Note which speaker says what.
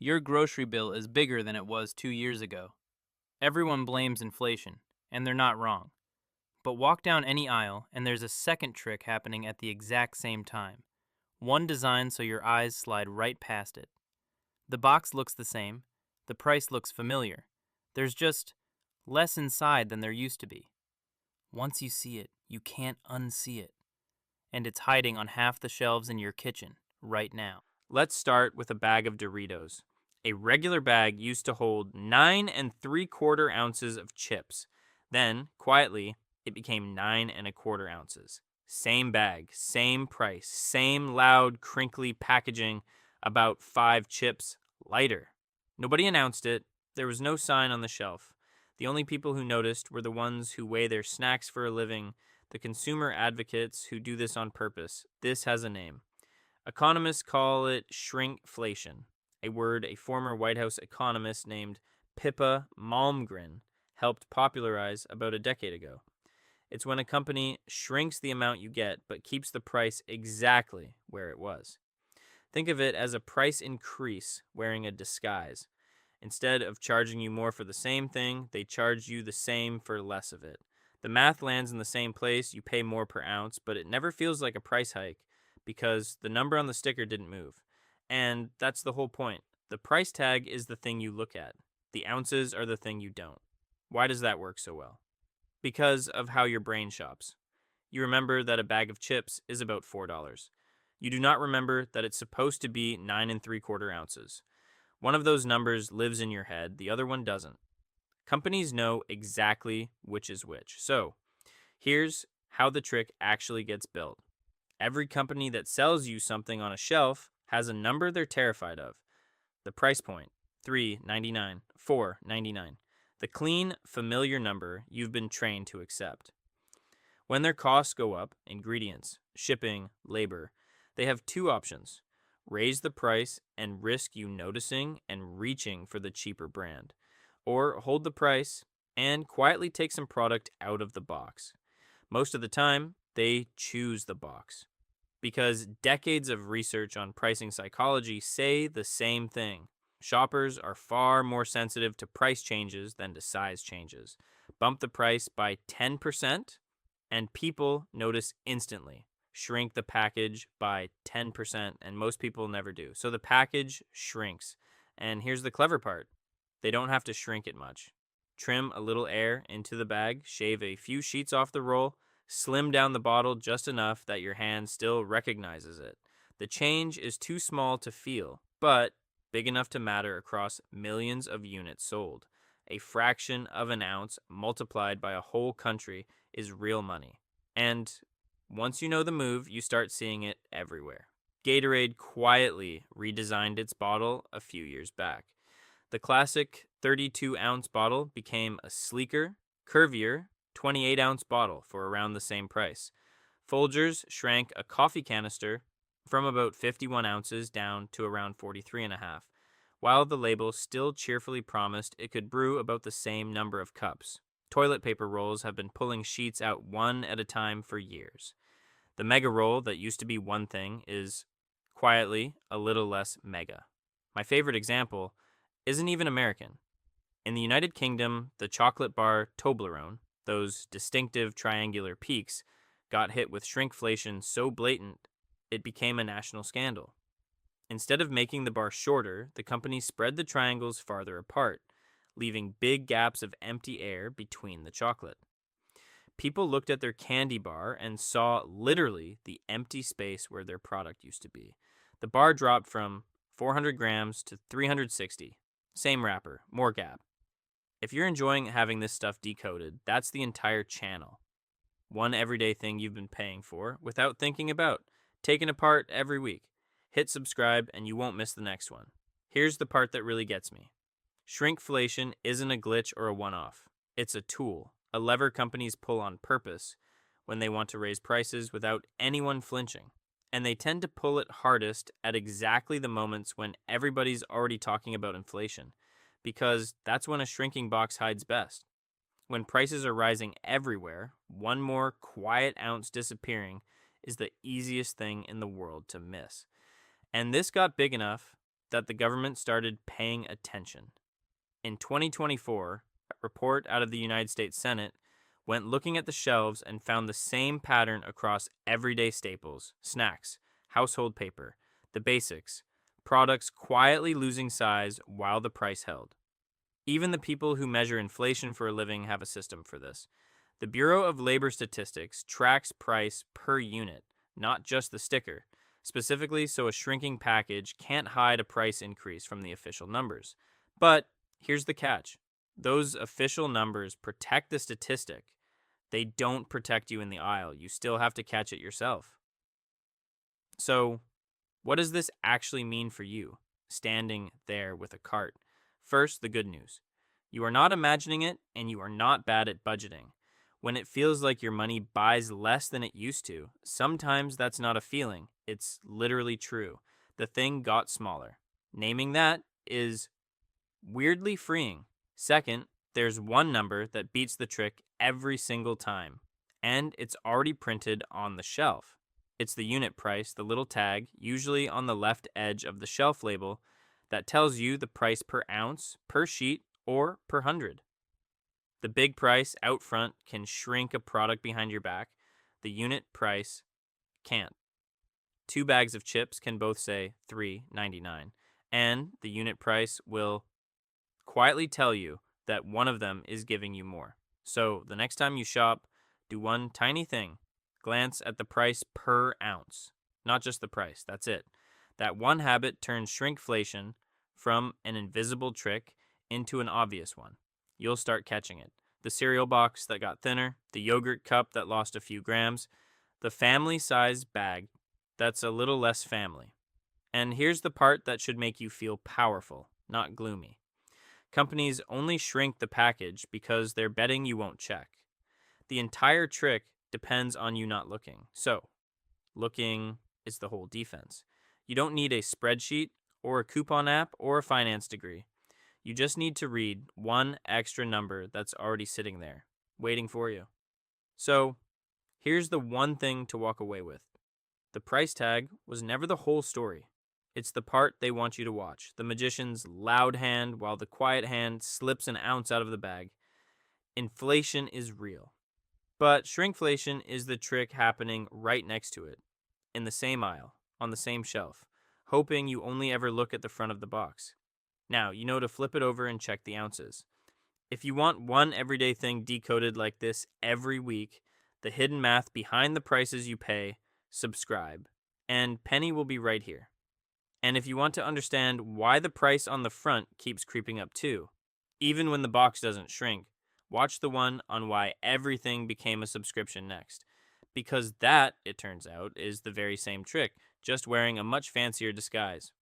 Speaker 1: Your grocery bill is bigger than it was 2 years ago. Everyone blames inflation, and they're not wrong. But walk down any aisle, and there's a second trick happening at the exact same time. One designed so your eyes slide right past it. The box looks the same, the price looks familiar. There's just less inside than there used to be. Once you see it, you can't unsee it. And it's hiding on half the shelves in your kitchen right now.
Speaker 2: Let's start with a bag of Doritos. A regular bag used to hold 9 3/4 ounces of chips. Then, quietly, it became 9 1/4 ounces. Same bag, same price, same loud, crinkly packaging, about 5 chips lighter. Nobody announced it. There was no sign on the shelf. The only people who noticed were the ones who weigh their snacks for a living, the consumer advocates who do this on purpose. This has a name. Economists call it shrinkflation, a word a former White House economist named Pippa Malmgren helped popularize about a decade ago. It's when a company shrinks the amount you get but keeps the price exactly where it was. Think of it as a price increase wearing a disguise. Instead of charging you more for the same thing, they charge you the same for less of it. The math lands in the same place, you pay more per ounce, but it never feels like a price hike because the number on the sticker didn't move. And that's the whole point. The price tag is the thing you look at. The ounces are the thing you don't. Why does that work so well? Because of how your brain shops. You remember that a bag of chips is about $4. You do not remember that it's supposed to be 9 3/4 ounces. One of those numbers lives in your head, the other one doesn't. Companies know exactly which is which. So, here's how the trick actually gets built. Every company that sells you something on a shelf has a number they're terrified of. The price point, $3.99, $4.99. The clean, familiar number you've been trained to accept. When their costs go up, ingredients, shipping, labor, they have two options. Raise the price and risk you noticing and reaching for the cheaper brand. Or hold the price and quietly take some product out of the box. Most of the time, they choose the box. Because decades of research on pricing psychology say the same thing. Shoppers are far more sensitive to price changes than to size changes. Bump the price by 10%, and people notice instantly. Shrink the package by 10%, and most people never do. So the package shrinks. And here's the clever part. They don't have to shrink it much. Trim a little air into the bag, shave a few sheets off the roll, slim down the bottle just enough that your hand still recognizes it. The change is too small to feel, but big enough to matter across millions of units sold. A fraction of an ounce multiplied by a whole country is real money. And once you know the move, you start seeing it everywhere. Gatorade quietly redesigned its bottle a few years back. The classic 32-ounce bottle became a sleeker, curvier 28-ounce bottle for around the same price. Folgers shrank a coffee canister from about 51 ounces down to around 43 and a half, while the label still cheerfully promised it could brew about the same number of cups. Toilet paper rolls have been pulling sheets out one at a time for years. The mega roll that used to be one thing is quietly a little less mega. My favorite example isn't even American. In the United Kingdom, the chocolate bar Toblerone, those distinctive triangular peaks, got hit with shrinkflation so blatant it became a national scandal. Instead of making the bar shorter, the company spread the triangles farther apart, leaving big gaps of empty air between the chocolate. People looked at their candy bar and saw literally the empty space where their product used to be. The bar dropped from 400 grams to 360. Same wrapper, more gap. If you're enjoying having this stuff decoded, that's the entire channel. One everyday thing you've been paying for without thinking about, taken apart every week. Hit subscribe and you won't miss the next one. Here's the part that really gets me. Shrinkflation isn't a glitch or a one-off. It's a tool, a lever companies pull on purpose when they want to raise prices without anyone flinching. And they tend to pull it hardest at exactly the moments when everybody's already talking about inflation, because that's when a shrinking box hides best. When prices are rising everywhere, one more quiet ounce disappearing is the easiest thing in the world to miss. And this got big enough that the government started paying attention. In 2024, a report out of the United States Senate went looking at the shelves and found the same pattern across everyday staples, snacks, household paper, the basics, products quietly losing size while the price held. Even the people who measure inflation for a living have a system for this. The Bureau of Labor Statistics tracks price per unit, not just the sticker, specifically so a shrinking package can't hide a price increase from the official numbers. But here's the catch. Those official numbers protect the statistic. They don't protect you in the aisle. You still have to catch it yourself. So, what does this actually mean for you, standing there with a cart? First, the good news. You are not imagining it, and you are not bad at budgeting. When it feels like your money buys less than it used to, sometimes that's not a feeling. It's literally true. The thing got smaller. Naming that is weirdly freeing. Second, there's one number that beats the trick every single time, and it's already printed on the shelf. It's the unit price, the little tag, usually on the left edge of the shelf label, that tells you the price per ounce, per sheet, or per hundred. The big price out front can shrink a product behind your back. The unit price can't. 2 bags of chips can both say $3.99, and the unit price will quietly tell you that one of them is giving you more. So the next time you shop, do one tiny thing. Glance at the price per ounce, not just the price. That's it. That one habit turns shrinkflation from an invisible trick into an obvious one. You'll start catching it. The cereal box that got thinner, the yogurt cup that lost a few grams, the family-sized bag that's a little less family. And here's the part that should make you feel powerful, not gloomy. Companies only shrink the package because they're betting you won't check. The entire trick depends on you not looking. So, looking is the whole defense. You don't need a spreadsheet or a coupon app or a finance degree. You just need to read one extra number that's already sitting there, waiting for you. So, here's the one thing to walk away with. The price tag was never the whole story. It's the part they want you to watch. The magician's loud hand while the quiet hand slips an ounce out of the bag. Inflation is real. But shrinkflation is the trick happening right next to it, in the same aisle, on the same shelf, hoping you only ever look at the front of the box. Now, you know to flip it over and check the ounces. If you want one everyday thing decoded like this every week, the hidden math behind the prices you pay, subscribe. And Penny will be right here. And if you want to understand why the price on the front keeps creeping up too, even when the box doesn't shrink, watch the one on why everything became a subscription next. Because that, it turns out, is the very same trick, just wearing a much fancier disguise.